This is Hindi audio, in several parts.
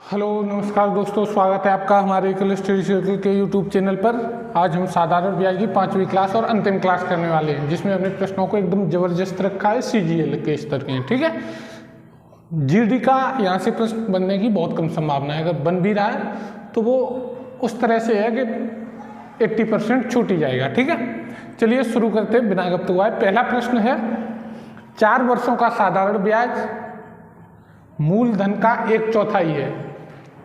हेलो नमस्कार दोस्तों, स्वागत है आपका हमारे इक्वल स्टडी सर्कल के यूट्यूब चैनल पर। आज हम साधारण ब्याज की 5वीं क्लास और अंतिम क्लास करने वाले हैं, जिसमें हमने प्रश्नों को एकदम ज़बरदस्त रखा है, सीजीएल के स्तर के हैं। ठीक है, जीडी का यहाँ से प्रश्न बनने की बहुत कम संभावना है। अगर बन भी रहा है तो वो उस तरह से है कि 80% छूट ही जाएगा। ठीक है, चलिए शुरू करते हैं बिना गप हुआ। पहला प्रश्न है, 4 वर्षों का साधारण ब्याज मूलधन का 1/4 है।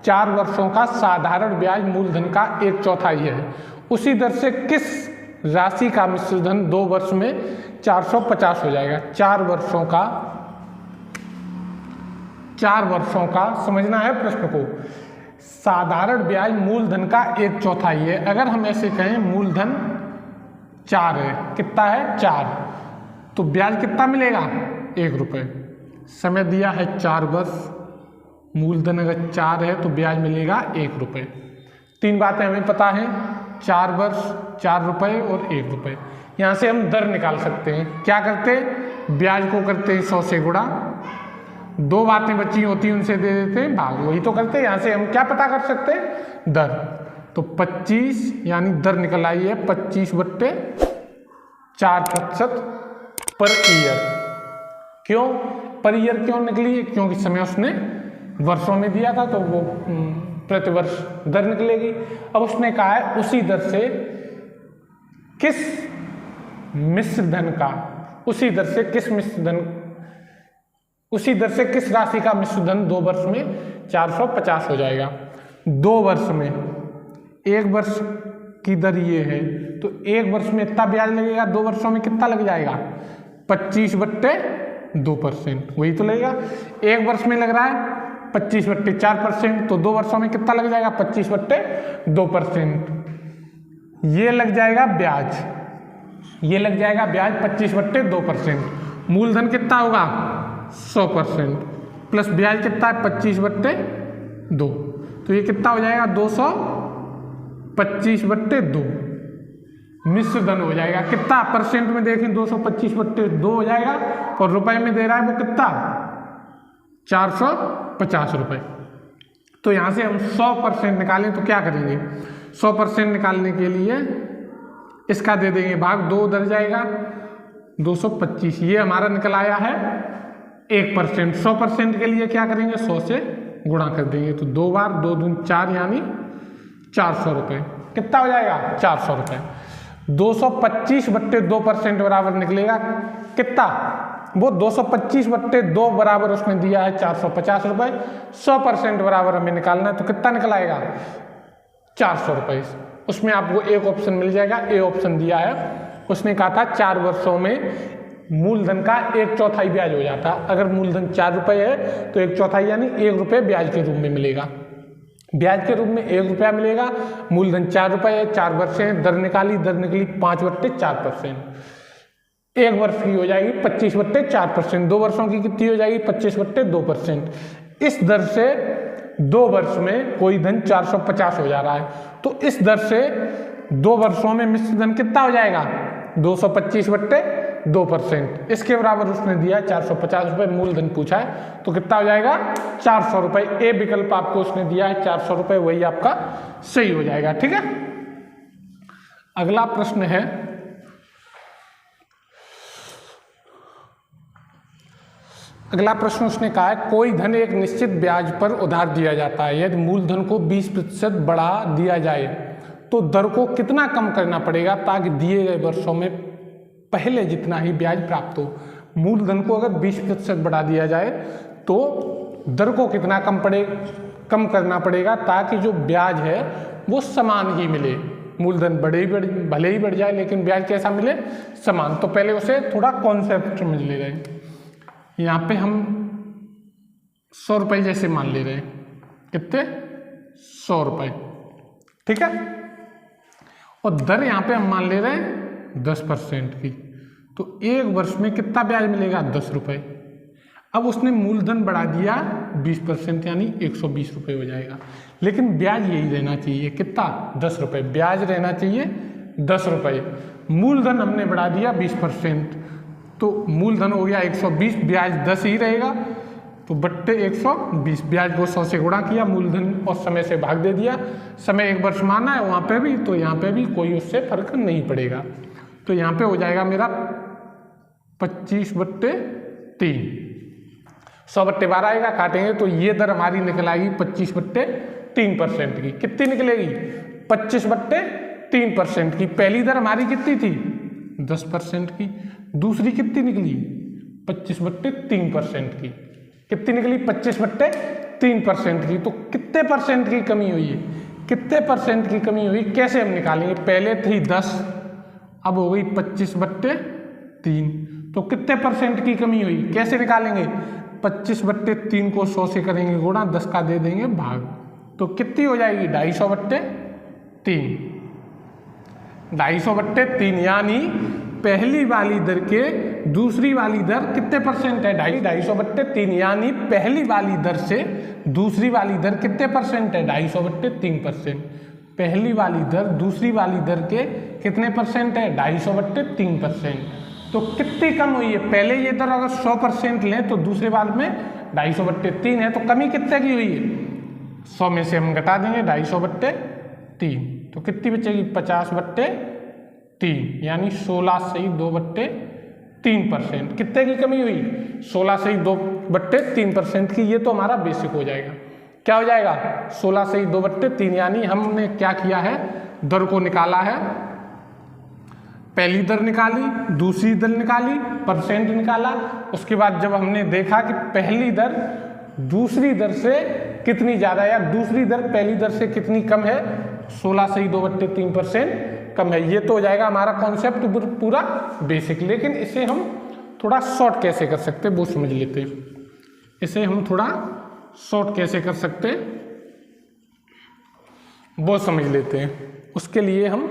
4 वर्षों का साधारण ब्याज मूलधन का 1/4 है। उसी दर से किस राशि का मिश्र धन 2 वर्ष में 450 हो जाएगा। 4 वर्षों का समझना है प्रश्न को। साधारण ब्याज मूलधन का 1/4 है। अगर हम ऐसे कहें मूलधन 4 है, कितना है 4, तो ब्याज कितना मिलेगा 1 रुपये। समय दिया है 4 वर्ष, मूलधन अगर 4 है तो ब्याज मिलेगा 1 रुपये। 3 बातें हमें पता हैं, 4 वर्ष, 4 रुपये और 1 रुपये। यहाँ से हम दर निकाल सकते हैं। क्या करते, ब्याज को करते हैं 100 से गुणा, 2 बातें बची होती हैं उनसे दे देते हैं भाग, वही तो करते हैं। यहाँ से हम क्या पता कर सकते हैं, दर। तो 25 यानी दर निकल आई है 25/4% पर ईयर। क्यों पर ईयर क्यों निकली, क्योंकि समय उसने वर्षों में दिया था तो वो प्रति वर्ष दर निकलेगी। अब उसने कहा है उसी दर से किस मिश्र धन का, उसी दर से किस राशि का मिश्र धन 2 वर्ष में 450 हो जाएगा। 2 वर्ष में, 1 वर्ष की दर ये है तो 1 वर्ष में इतना ब्याज लगेगा, 2 वर्षों में कितना लग जाएगा 25/2%, वही तो लगेगा। 1 वर्ष में लग रहा है 25/4%, तो 2 वर्षों में कितना लग जाएगा 25/2%। ये लग जाएगा ब्याज, 25/2%। मूलधन कितना होगा 100% प्लस ब्याज कितना है 25/2, तो ये कितना हो जाएगा 225/2 मिश्र धन हो जाएगा। कितना परसेंट में देखें 225/2 हो जाएगा, और रुपए में दे रहा है वो कितना 450 रुपये। तो यहाँ से हम 100% निकालें तो क्या करेंगे, 100% निकालने के लिए इसका दे देंगे भाग, 2 उधर जाएगा 225, ये हमारा निकल आया है 1%। 100% के लिए क्या करेंगे 100 से गुणा कर देंगे, तो 2 बार 2 दूनी 4 यानी 400 रुपये। कितना हो जाएगा 400 रुपये। 225/2% बराबर निकलेगा कितना, वो 225/2 बराबर उसने दिया है 450 रुपये। 100% बराबर हमें निकालना है तो कितना निकल आएगा 400 रुपये। उसमें आपको एक ऑप्शन मिल जाएगा, ए ऑप्शन दिया है। उसने कहा था 4 वर्षों में मूलधन का 1/4 ब्याज हो जाता। अगर मूलधन 4 रुपये है तो 1/4 यानी 1 रुपये ब्याज के रूप में मिलेगा। ब्याज के रूप में 1 रुपया मिलेगा। मूलधन 4 रुपये है, 4 वर्ष है, दर निकली 5/4%। 1 वर्ष की हो जाएगी 25/4%, 2 वर्षों की कितनी हो जाएगी 25/2%। इस दर से 2 वर्ष में कोई धन 450 हो जा रहा है, तो इस दर से 2 वर्षों में मिश्र धन कितना हो जाएगा 225/2%। इसके बराबर उसने दिया 450 रुपये, मूलधन पूछा है तो कितना हो जाएगा 400 रुपये। ए विकल्प आपको उसने दिया है 400 रुपये, वही आपका सही हो जाएगा। ठीक है, अगला प्रश्न है, अगला प्रश्न उसने कहा है कोई धन एक निश्चित ब्याज पर उधार दिया जाता है। यदि मूलधन को 20% बढ़ा दिया जाए तो दर को कितना कम करना पड़ेगा ताकि दिए गए वर्षों में पहले जितना ही ब्याज प्राप्त हो। मूलधन को अगर 20% बढ़ा दिया जाए तो दर को कितना कम करना पड़ेगा ताकि जो ब्याज है वो समान ही मिले। मूलधन भले ही बढ़ जाए लेकिन ब्याज कैसा मिले, समान। तो पहले उसे थोड़ा कॉन्सेप्ट समझ ले रहे हैं। यहाँ पे हम 100 रुपये जैसे मान ले रहे हैं, कितने 100 रुपये, ठीक है। और दर यहाँ पे हम मान ले रहे हैं 10% की, तो 1 वर्ष में कितना ब्याज मिलेगा 10 रुपये। अब उसने मूलधन बढ़ा दिया 20% यानी 120 रुपये हो जाएगा, लेकिन ब्याज यही रहना चाहिए कितना 10 रुपये। ब्याज रहना चाहिए 10 रुपये। मूलधन हमने बढ़ा दिया 20%, तो मूलधन हो गया 120, ब्याज 10 ही रहेगा। तो बट्टे 120, ब्याज को 100 से गुणा किया, मूलधन और समय से भाग दे दिया। समय 1 वर्ष माना है वहाँ पे भी, तो यहाँ पे भी कोई उससे फर्क नहीं पड़ेगा। तो यहाँ पे हो जाएगा मेरा 25/3। 100/12 आएगा, काटेंगे तो ये दर हमारी निकल आएगी 25/3% की। कितनी निकलेगी? 25/3% की। पहली दर हमारी कितनी थी? 10% की। दूसरी कितनी निकली? 25/3% की। कितनी निकली? 25/3% की। तो कितने परसेंट की कमी हुई है? कितने परसेंट की कमी हुई कैसे हम निकालेंगे? पहले थी 10, अब हो गई 25/3, तो कितने परसेंट की कमी हुई कैसे निकालेंगे? 25/3 को 100 से करेंगे गुणा, 10 का दे देंगे भाग, तो कितनी हो जाएगी? 250/3। 250/3 यानी पहली वाली दर के दूसरी वाली दर कितने परसेंट है? 250/3 यानी पहली वाली दर से दूसरी वाली दर कितने परसेंट है? 250/3%। पहली वाली दर दूसरी वाली दर के कितने परसेंट है? 250/3%। तो कितनी कम हुई है? पहले ये दर अगर 100% लें तो दूसरे वाले में 250/3 है, तो कमी कितने की हुई है? 100 में से हम घटा देंगे 250/3, तो कितनी बचेगी? 50/3, यानी 16 से 2/3%। कितने की कमी हुई? 16 से 2/3% की। ये तो हमारा बेसिक हो जाएगा। क्या हो जाएगा? 16 से 2/3, यानी हमने क्या किया है? दर को निकाला है, पहली दर निकाली, दूसरी दर निकाली, परसेंट निकाला। उसके बाद जब हमने देखा कि पहली दर दूसरी दर से कितनी ज़्यादा या दूसरी दर पहली दर से कितनी कम है, 16 से 2/3% कम है, ये तो हो जाएगा हमारा कॉन्सेप्ट पूरा बेसिक। लेकिन इसे हम थोड़ा शॉर्ट कैसे कर सकते हैं वो समझ लेते हैं। इसे हम थोड़ा शॉर्ट कैसे कर सकते हैं वो समझ लेते हैं। उसके लिए हम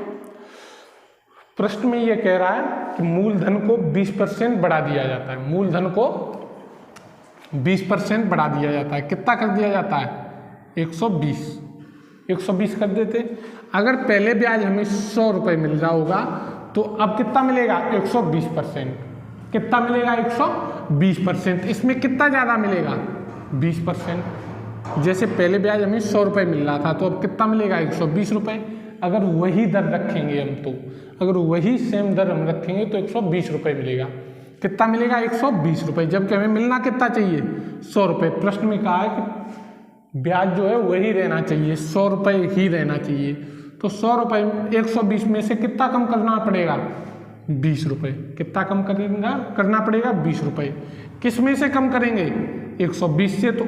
प्रश्न में ये कह रहा है कि मूलधन को 20% बढ़ा दिया जाता है। मूलधन को 20% बढ़ा दिया जाता है। कितना कर दिया जाता है? 120 कर देते। अगर पहले ब्याज हमें 100 रुपये मिल रहा होगा तो अब कितना मिलेगा? 120%। कितना मिलेगा? 120%। इसमें कितना ज़्यादा मिलेगा? 20%। जैसे पहले ब्याज हमें 100 रुपये मिल रहा था तो अब कितना मिलेगा? 120 रुपये। अगर वही दर रखेंगे हम, तो अगर वही सेम दर हम रखेंगे तो 120 रुपये मिलेगा। कितना मिलेगा? 120 रुपये। जबकि हमें मिलना कितना चाहिए? 100 रुपये। प्रश्न में कहा है कि ब्याज जो है वही रहना चाहिए, 100 रुपये ही रहना चाहिए। तो 100 रुपये 120 में से कितना कम करना पड़ेगा? 20 रुपये। कितना कम करना पड़ेगा? 20 रुपये। किस में से कम करेंगे? 120 से, तो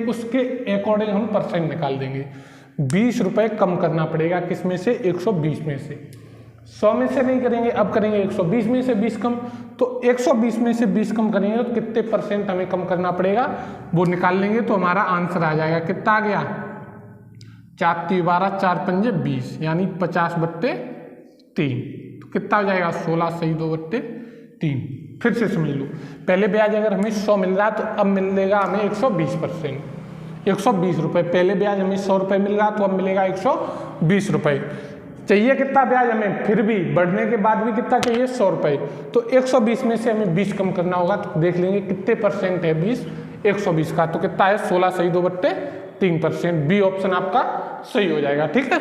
उसके अकॉर्डिंग हम परसेंट निकाल देंगे। 20 रुपये कम करना पड़ेगा किस में से? 120 में से। 100 में से नहीं करेंगे, अब करेंगे 120 में से 20 कम। तो 120 में से 20 कम करेंगे तो कितने परसेंट हमें कम करना पड़ेगा वो निकाल लेंगे, तो हमारा आंसर आ जाएगा। कितना आ गया? 4 × 12 4 × 20 यानी 50/3। तो कितना हो जाएगा? 16 से 2/3। फिर से समझ लो, पहले ब्याज अगर हमें 100 मिल रहा तो अब मिलेगा हमें 120%, 120 रुपये। पहले ब्याज हमें 100 रुपये मिल रहा तो अब मिलेगा 120 रुपये। चाहिए कितना ब्याज हमें? फिर भी बढ़ने के बाद भी कितना चाहिए? 100 रुपये। तो 120 में से हमें 20 कम करना होगा, तो देख लेंगे कितने परसेंट है 20 120 का, तो कितना है? 16 से 2/3%। बी ऑप्शन आपका सही हो जाएगा। ठीक है,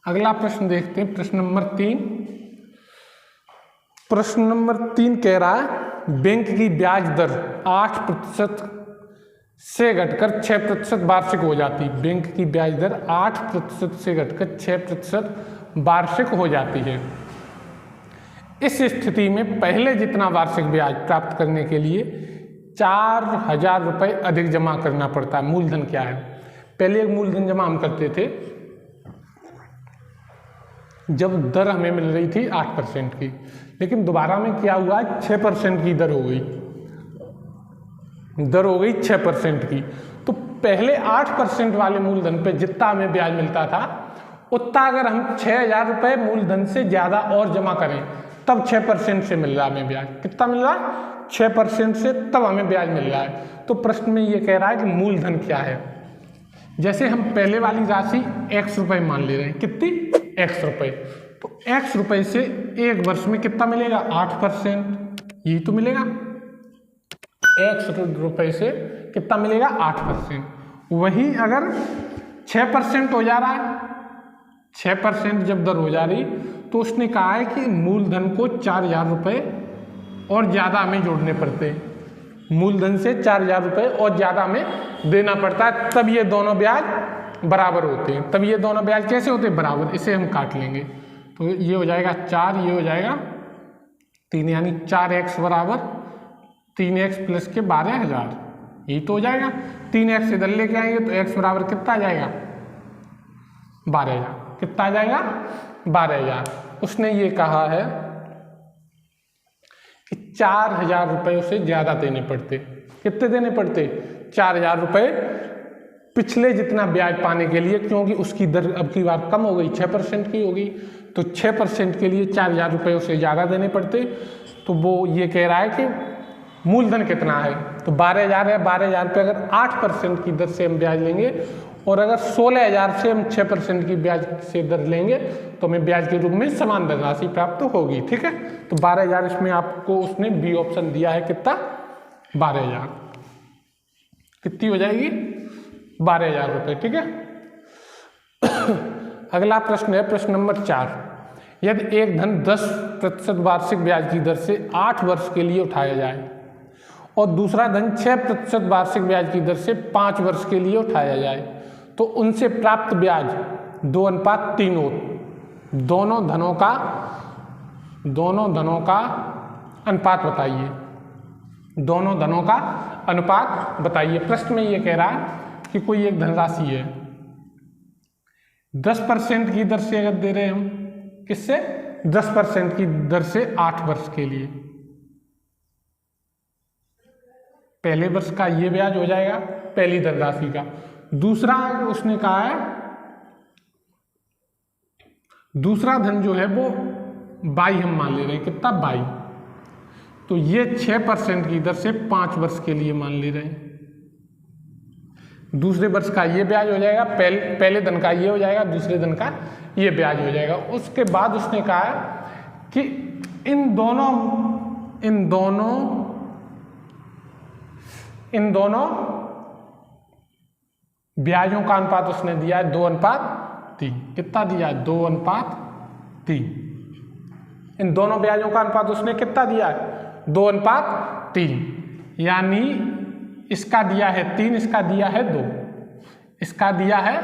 अगला प्रश्न देखते हैं। प्रश्न नंबर 3। प्रश्न नंबर 3 कह रहा है बैंक की ब्याज दर 8% से घटकर 6% वार्षिक हो जाती। बैंक की ब्याज दर 8% से घटकर 6% वार्षिक हो जाती है। इस स्थिति में पहले जितना वार्षिक ब्याज प्राप्त करने के लिए 4000 रुपये अधिक जमा करना पड़ता है। मूलधन क्या है? पहले एक मूलधन जमा हम करते थे जब दर हमें मिल रही थी 8% की, लेकिन दोबारा में क्या हुआ? 6% की दर हो गई। 6% की। तो पहले 8% वाले मूलधन पे जितना हमें ब्याज मिलता था उतना अगर हम 6000 रुपये मूलधन से ज़्यादा और जमा करें तब 6% से मिल रहा है हमें ब्याज। कितना मिल रहा है? 6% से तब हमें ब्याज मिल रहा है। तो प्रश्न में ये कह रहा है कि मूलधन क्या है। जैसे हम पहले वाली राशि x रुपये मान ले रहे हैं। कितनी? x रुपये। तो x रुपये से एक वर्ष में कितना मिलेगा? 8%। यही तो मिलेगा। 1 रुपये से कितना मिलेगा 8%। वही अगर 6% हो जा रहा है, 6% जब दर हो जा रही, तो उसने कहा है कि मूलधन को 4,000 रुपये और ज़्यादा हमें जोड़ने पड़ते हैं, मूलधन से 4,000 रुपये और ज़्यादा हमें देना पड़ता है, तब ये दोनों ब्याज बराबर होते हैं। तब ये दोनों ब्याज कैसे होते हैं? बराबर। इसे हम काट लेंगे तो ये हो जाएगा 4, ये हो जाएगा 3, यानी 4x बराबर 3x प्लस के 12,000, यही तो हो जाएगा। 3x इधर लेके आएंगे तो x बराबर कितना आ जाएगा? 12,000। कितना आ जाएगा? 12,000। उसने ये कहा है कि 4,000 रुपये उसे ज़्यादा देने पड़ते। कितने देने पड़ते? 4,000 रुपये पिछले जितना ब्याज पाने के लिए, क्योंकि उसकी दर अब की बार कम हो गई, 6% की हो गई, तो 6% के लिए 4,000 रुपये उसे ज़्यादा देने पड़ते। तो वो ये कह रहा है कि मूलधन कितना है, तो 12,000 है। 12,000 पे अगर 8% की दर से हम ब्याज लेंगे और अगर 16,000 से हम 6% की ब्याज से दर लेंगे तो हमें ब्याज के रूप में समान धनराशि प्राप्त होगी। ठीक है, तो 12,000 इसमें आपको उसने बी ऑप्शन दिया है। कितना? 12,000। कितनी हो जाएगी? 12,000 रुपये। ठीक है। अगला प्रश्न है प्रश्न नंबर 4। यदि एक धन 10% वार्षिक ब्याज की दर से 8 वर्ष के लिए उठाया जाए और दूसरा धन 6% वार्षिक ब्याज की दर से 5 वर्ष के लिए उठाया जाए, तो उनसे प्राप्त ब्याज 2:3 हो। दोनों धनों का अनुपात बताइए। दोनों धनों का अनुपात बताइए। प्रश्न में ये कह रहा है कि कोई एक धनराशि है 10% की दर से अगर दे रहे हैं हम, किससे? 10% की दर से 8 वर्ष के लिए। पहले वर्ष का ये ब्याज हो जाएगा पहली धनराशि का। दूसरा उसने कहा है, दूसरा धन जो है वो 22 हम मान ले रहे हैं। कितना? 22। तो ये 6% की दर से 5 वर्ष के लिए मान ले रहे हैं। दूसरे वर्ष का ये ब्याज हो जाएगा, पहले धन का ये हो जाएगा, दूसरे धन का ये ब्याज हो जाएगा। उसके बाद उसने कहा है कि इन दोनों ब्याजों का अनुपात उसने दिया है 2:3। कितना दिया है? 2:3। इन दोनों ब्याजों का अनुपात उसने कितना दिया है? 2:3। यानी इसका दिया है 3, इसका दिया है 2, इसका दिया है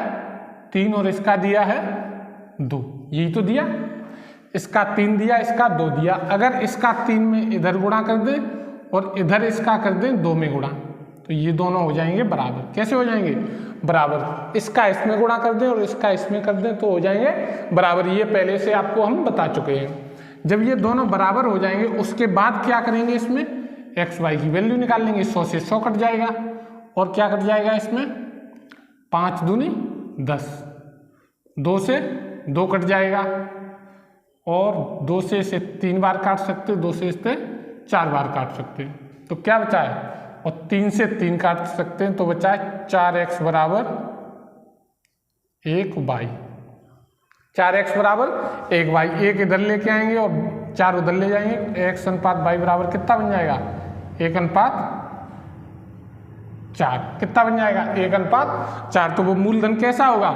3 और इसका दिया है 2, यही तो दिया। इसका 3 दिया, इसका 2 दिया। अगर इसका 3 में इधर गुणा कर दें और इधर इसका कर दें 2 में गुणा, तो ये दोनों हो जाएंगे बराबर। कैसे हो जाएंगे? बराबर। इसका इसमें गुणा कर दें और इसका इसमें कर दें तो हो जाएंगे बराबर। ये पहले से आपको हम बता चुके हैं। जब ये दोनों बराबर हो जाएंगे उसके बाद क्या करेंगे? इसमें एक्स वाई की वैल्यू निकाल लेंगे। 100 से 100 कट जाएगा और क्या कट जाएगा इसमें? 5 दूनी 10, 2 से 2 कट जाएगा और 2 से इसे 3 बार काट सकते, 2 से इसे 4 बार काट सकते हैं। तो क्या बचा है? और 3 से 3 काट सकते हैं तो बचा है 4x बराबर 1y। 4x बराबर 1y। 1 इधर लेके आएंगे और 4 उधर ले जाएंगे। x अनुपात y बराबर कितना बन जाएगा? 1:4। कितना बन जाएगा? 1:4। तो वो मूलधन कैसा होगा?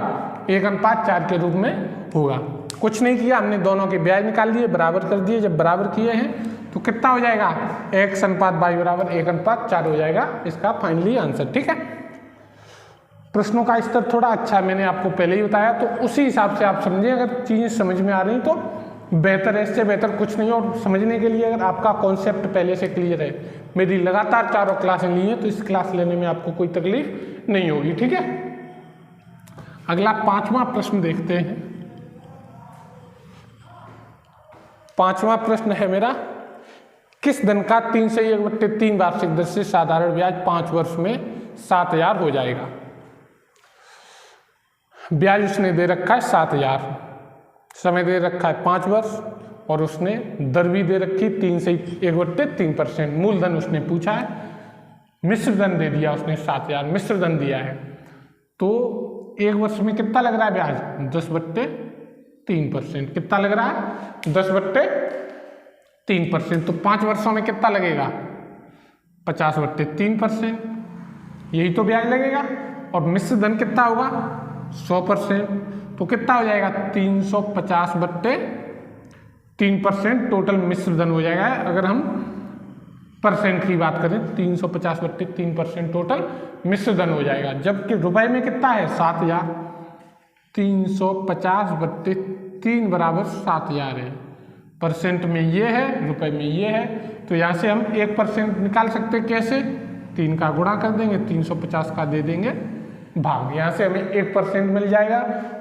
1:4 के रूप में होगा। कुछ नहीं किया हमने, दोनों के ब्याज निकाल लिए, बराबर कर दिए। जब बराबर किए हैं तो कितना हो जाएगा? x अनुपात y बराबर 1:4 हो जाएगा इसका फाइनली आंसर। ठीक है। प्रश्नों का स्तर थोड़ा अच्छा मैंने आपको पहले ही बताया, तो उसी हिसाब से आप समझें। अगर चीज़ें समझ में आ रही तो बेहतर है, इससे बेहतर कुछ नहीं। और समझने के लिए अगर आपका कॉन्सेप्ट पहले से क्लियर है, मेरी लगातार 4 क्लासें ली हैं, तो इस क्लास लेने में आपको कोई तकलीफ नहीं होगी। ठीक है। अगला 5वां प्रश्न देखते हैं। 5वां प्रश्न है मेरा, किस धन का 3 से 1/3 वार्षिक दर से साधारण ब्याज 5 वर्ष में 7,000 हो जाएगा? ब्याज उसने दे रखा है 7,000, समय दे रखा है 5 वर्ष और उसने दर भी दे रखी 3 से 1/3%। मूलधन उसने पूछा है, मिश्र धन दे दिया उसने 7,000 मिश्र धन दिया है। तो 1 वर्ष में कितना लग रहा है ब्याज? 10/3%। कितना लग रहा है? 10/3%। तो 5 वर्षों में कितना लगेगा? 50/3%, यही तो ब्याज लगेगा। और मिश्र धन कितना होगा 100%, तो कितना हो जाएगा 350/3% टोटल मिश्र धन हो जाएगा। अगर हम परसेंट की बात करें 350/3% टोटल मिश्र धन हो जाएगा। जबकि रुपए में कितना है 7,000, 350/3 बराबर 7,000 है। परसेंट में ये है, रुपए में ये है, तो यहाँ से हम 1% निकाल सकते हैं। कैसे? 3 का गुणा कर देंगे, 350 का दे देंगे भाग, यहाँ से हमें 1% मिल जाएगा।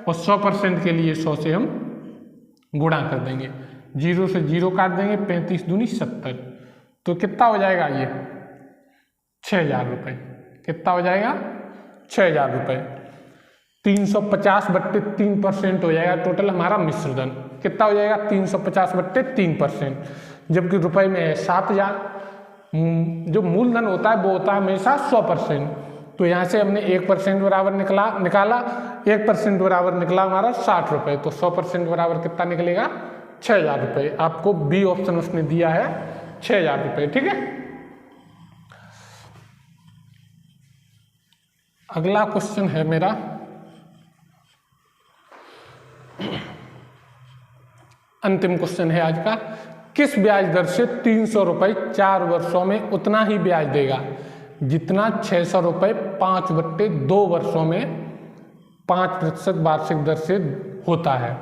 और 100% के लिए 100 से हम गुणा कर देंगे, 0 से 0 काट देंगे, 35 दूनी 70, तो कितना हो जाएगा ये 6,000 रुपये। कितना हो जाएगा 6,000 रुपये। 350/3% हो जाएगा टोटल हमारा मिश्र धन। कितना हो जाएगा 350/3%, जबकि रुपए में है 7,000। जो मूलधन होता है वो होता है हमेशा 100%, तो यहाँ से हमने 1% बराबर निकाला, 1% बराबर निकला हमारा 60 रुपये, तो 100% बराबर कितना निकलेगा 6,000 रुपये। आपको बी ऑप्शन उसने दिया है 6,000 रुपये। ठीक है, अगला क्वेश्चन है मेरा अंतिम क्वेश्चन है आज का। किस ब्याज दर से 300 रुपये 4 वर्षों में उतना ही ब्याज देगा जितना 600 रुपये 5/2 वर्षों में 5% वार्षिक दर से होता है?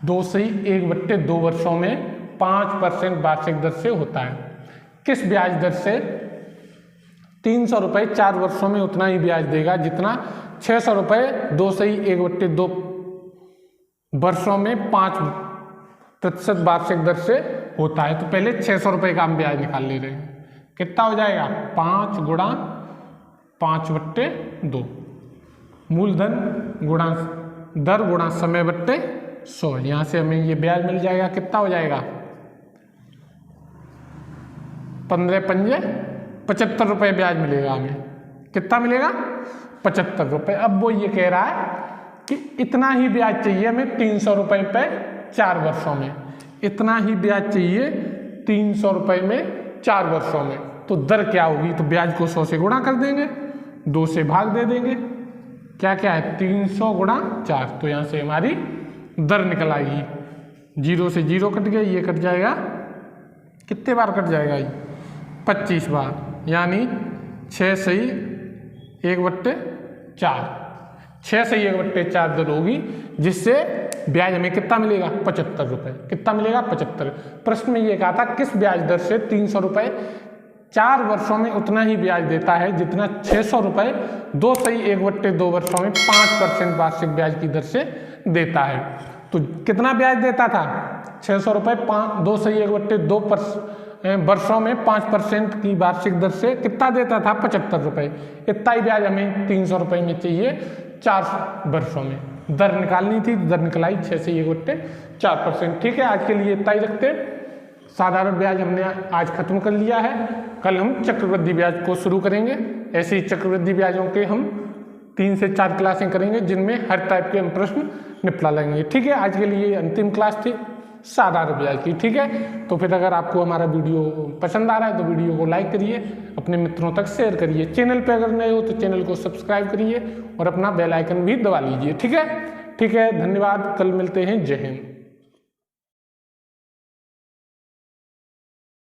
2 से 1/2 वर्षों में 5% वार्षिक दर से होता है। किस ब्याज दर से 300 रुपये 4 वर्षों में उतना ही ब्याज देगा जितना 600 रुपये 2 से 1/2 वर्षों में 5% वार्षिक दर से होता है? तो पहले 600 रुपये का हम ब्याज निकाल ले रहे हैं। कितना हो जाएगा 5 गुणा 5/2, मूलधन गुणा दर गुणा समय बट्टे 100। यहाँ से हमें ये ब्याज मिल जाएगा। कितना हो जाएगा 15×5 75 रुपये ब्याज मिलेगा हमें। कितना मिलेगा 75 रुपये। अब वो ये कह रहा है कि इतना ही ब्याज चाहिए हमें 300 रुपये पे 4 वर्षों में, इतना ही ब्याज चाहिए 300 रुपये में 4 वर्षों में। तो दर क्या होगी? तो ब्याज को 100 से गुणा कर देंगे, 2 से भाग दे देंगे। क्या क्या है 300 गुणा 4, तो यहाँ से हमारी दर निकल आएगी। 0 से 0 कट गया, ये कट जाएगा, कितने बार कट जाएगा ये 25 बार, यानी 6 से 1/4, 6 से 1/4 दर होगी, जिससे ब्याज हमें कितना मिलेगा 75 रुपये। कितना मिलेगा 75। प्रश्न में ये कहा था किस ब्याज दर से 300 रुपये 4 वर्षों में उतना ही ब्याज देता है जितना 600 रुपये 2 से 1/2 वर्षों में 5% वार्षिक ब्याज की दर से देता है। तो कितना ब्याज देता था 600 रुपये 2 से 1/2 वर्षों में 5% की वार्षिक दर से कितना देता था 75 रुपये। इतना ही ब्याज हमें 300 रुपये में चाहिए 4 वर्षों में। दर निकालनी थी, दर निकलाई 6 से 1/4%। ठीक है, आज के लिए इतना ही रखते हैं। साधारण ब्याज हमने आज खत्म कर लिया है, कल हम चक्रवृद्धि ब्याज को शुरू करेंगे। ऐसे ही चक्रवृद्धि ब्याजों के हम 3 से 4 क्लासें करेंगे जिनमें हर टाइप के हम प्रश्न निपटा लेंगे। ठीक है, आज के लिए अंतिम क्लास थी साधारण ब्याज की। ठीक है, तो फिर अगर आपको हमारा वीडियो पसंद आ रहा है तो वीडियो को लाइक करिए, अपने मित्रों तक शेयर करिए। चैनल पे अगर नए हो तो चैनल को सब्सक्राइब करिए और अपना बेल आइकन भी दबा लीजिए। ठीक है, धन्यवाद, कल मिलते हैं। जय हिंद।